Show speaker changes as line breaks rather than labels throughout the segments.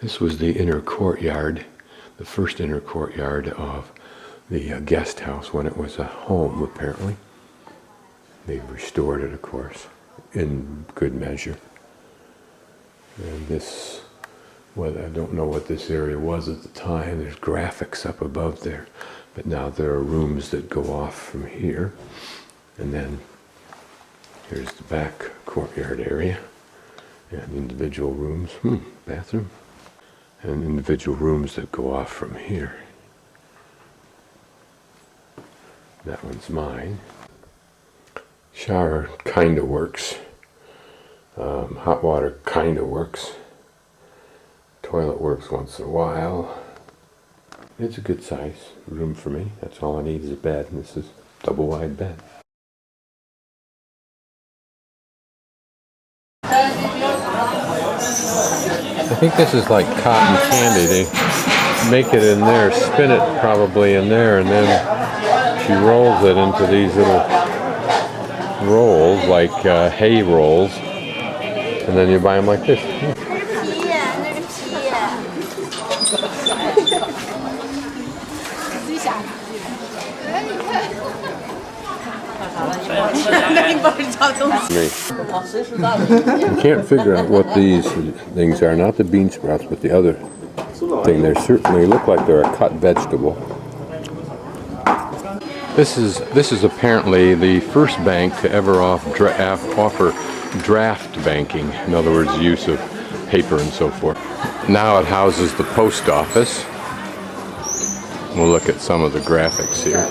This was the inner courtyard, the first inner courtyard of the guest house when it was a home, apparently. They've restored it, of course, in good measure. And this, well, I don't know what this area was at the time. There's graphics up above there. But now there are rooms that go off from here. And then here's the back courtyard area. And individual rooms, bathroom. And individual rooms that go off from here. That one's mine. Shower kind of works. Hot water kind of works. Toilet works once in a while. It's a good size room for me. That's all I need is a bed, and this is a double wide bed. I think this is like cotton candy. They make it in there, spin it probably in there, and then she rolls it into these little rolls, like hay rolls, and then you buy them like this. I can't figure out what these things are, not the bean sprouts, but the other thing. They certainly look like they're a cut vegetable. This is apparently the first bank to ever offer draft banking, in other words, use of paper and so forth. Now it houses the post office. We'll look at some of the graphics here.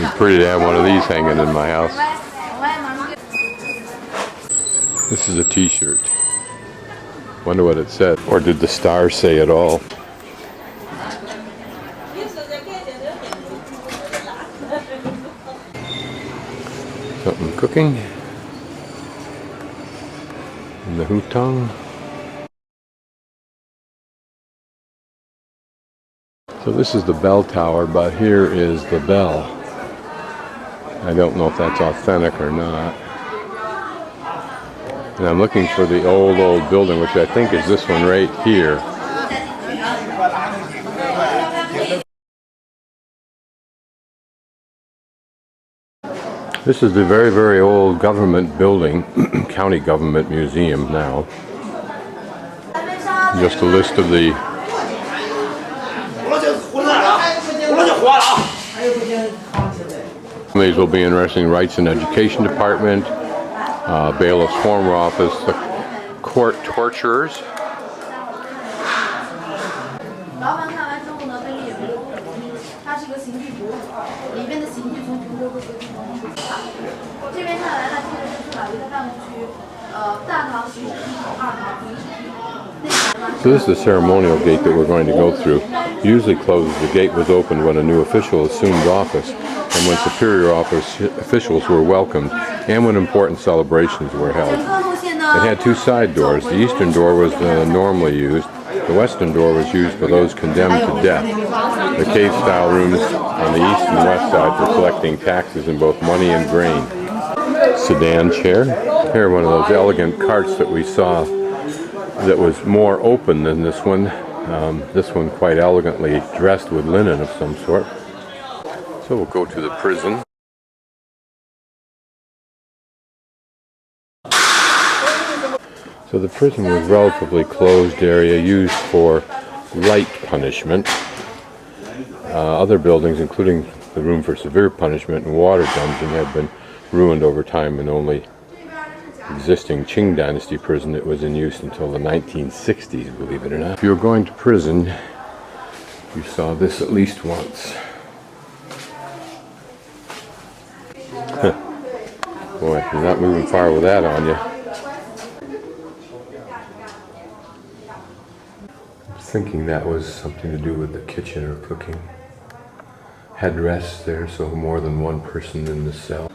It's pretty to have one of these hanging in my house. This is a t-shirt. Wonder what it said. Or did the stars say it all? Something cooking in the hutong. So this is the bell tower, but here is the bell. I don't know if that's authentic or not. And I'm looking for the old building, which I think is this one right here. This is the very, very old government building, County Government Museum now. Just a list of the these will be interesting. Rights and Education Department, Bailiff's Former Office, the Court Torturers. So this is the ceremonial gate that we're going to go through. Usually closed, the gate was opened when a new official assumed office, and when superior office officials were welcomed, and when important celebrations were held. It had two side doors. The eastern door was normally used. The western door was used for those condemned to death. The cave-style rooms on the east and west side for collecting taxes in both money and grain. Sedan chair. Here, one of those elegant carts that we saw that was more open than this one. This one quite elegantly dressed with linen of some sort. So we'll go to the prison. So the prison was a relatively closed area used for light punishment. Other buildings, including the room for severe punishment and water dungeon, had been ruined over time, and only existing Qing Dynasty prison that was in use until the 1960s, believe it or not. If you were going to prison, you saw this at least once. Boy, you're not moving far with that on you. I'm thinking that was something to do with the kitchen or cooking. Headrests there, so more than one person in the cell.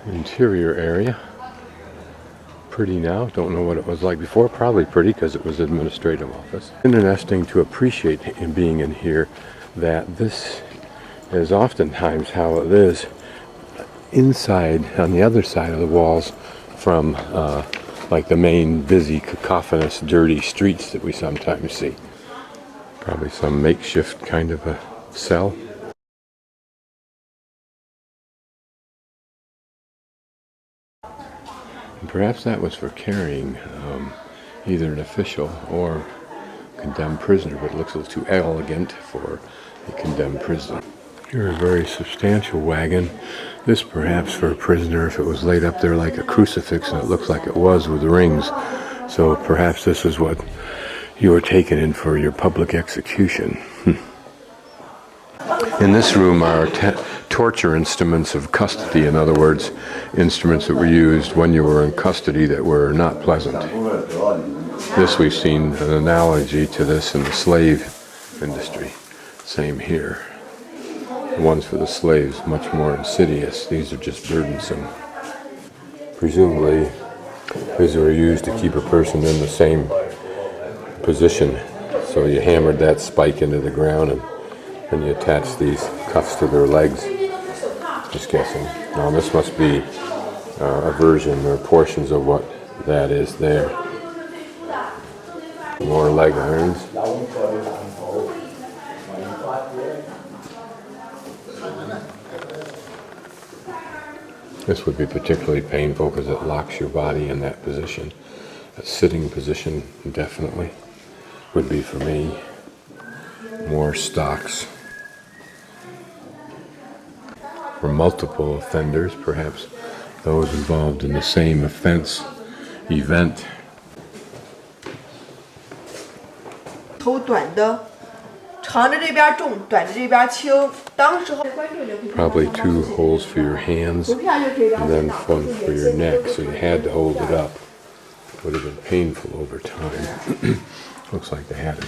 Interior area. Pretty now. Don't know what it was like before. Probably pretty because it was administrative office. Interesting to appreciate in being in here that this is oftentimes how it is inside, on the other side of the walls from like the main busy, cacophonous, dirty streets that we sometimes see. Probably some makeshift kind of a cell. And perhaps that was for carrying either an official or condemned prisoner, but it looks a little too elegant for a condemned prisoner. Here, a very substantial wagon. This perhaps for a prisoner if it was laid up there like a crucifix, and it looks like it was with rings. So perhaps this is what you were taken in for your public execution. In this room are torture instruments of custody. In other words, instruments that were used when you were in custody that were not pleasant. This, we've seen an analogy to this in the slave industry. Same here. The ones for the slaves, much more insidious. These are just burdensome. Presumably, these were used to keep a person in the same position. So you hammered that spike into the ground and you attached these cuffs to their legs. Just guessing. Now this must be a version or portions of what that is there. More leg irons. This would be particularly painful because it locks your body in that position. A sitting position, definitely, would be for me. More stocks. For multiple offenders, perhaps those involved in the same offense event. Probably two holes for your hands and then one for your neck, so you had to hold it up. Would have been painful over time. Looks like they had a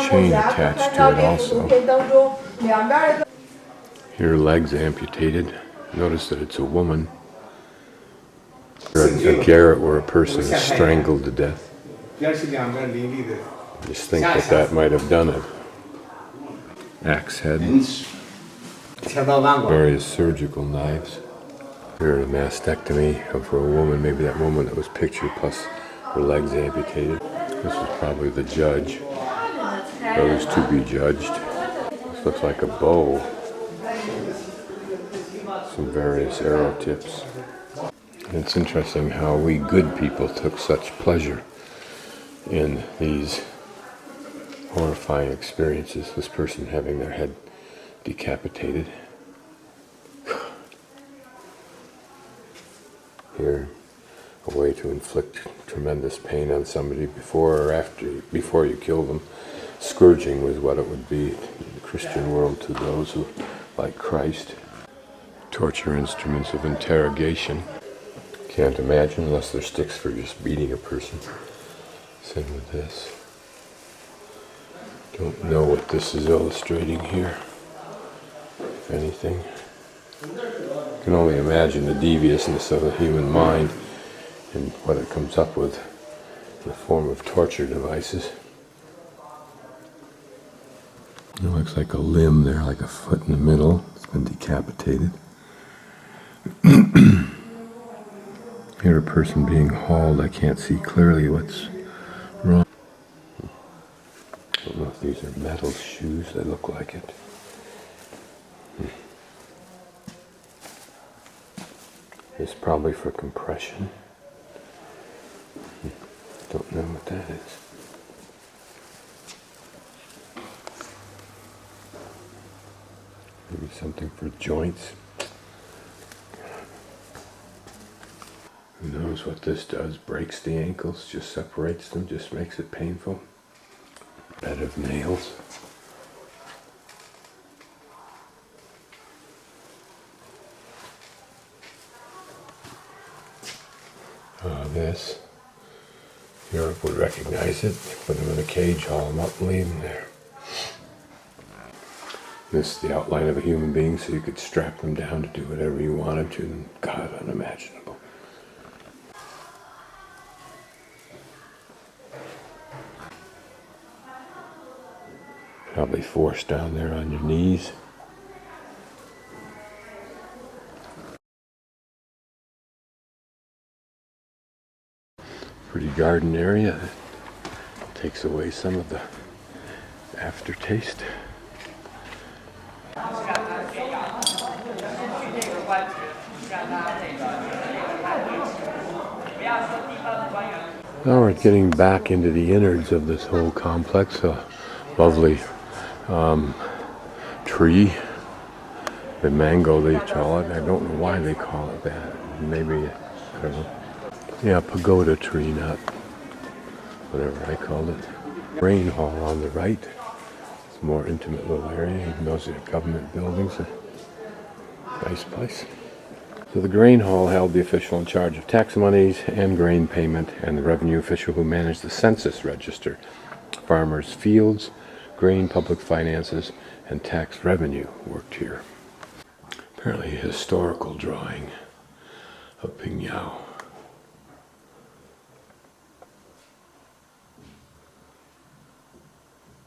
chain attached to it also. Here, legs amputated. Notice that it's a woman. A garret where a person is strangled to death. Just think that that might have done it. Axe head. Various surgical knives. Here, a mastectomy for a woman. Maybe that woman that was pictured plus her legs amputated. This is probably the judge. Those to be judged. This looks like a bow. Some various arrow tips. And it's interesting how we good people took such pleasure in these horrifying experiences. This person having their head decapitated. Here, a way to inflict tremendous pain on somebody before you kill them. Scourging was what it would be in the Christian world to those who like Christ. Torture instruments of interrogation. Can't imagine unless they're sticks for just beating a person. Same with this. Don't know what this is illustrating here, if anything. You can only imagine the deviousness of the human mind and what it comes up with in the form of torture devices. It looks like a limb there, like a foot in the middle. It's been decapitated. Here, a person being hauled. I can't see clearly what's wrong. I don't know if these are metal shoes. They look like it. It's probably for compression. Don't know what that is. Maybe something for joints. Who knows what this does? Breaks the ankles, just separates them, just makes it painful. Bed of nails. This. Europe would recognize it. Put them in a cage, haul them up, and leave them there. This is the outline of a human being, so you could strap them down to do whatever you wanted to. God, unimaginable. Probably forced down there on your knees. Pretty garden area. Takes away some of the aftertaste. Now we're getting back into the innards of this whole complex. A lovely tree, the mango they call it. I don't know why they call it that. Maybe, I don't know. Yeah, pagoda tree, not whatever I called it. Grain hall on the right. It's a more intimate little area, even though it's a government buildings. A nice place. So the grain hall held the official in charge of tax monies and grain payment, and the revenue official who managed the census register, farmers' fields, grain public finances, and tax revenue worked here. Apparently a historical drawing of Pingyao.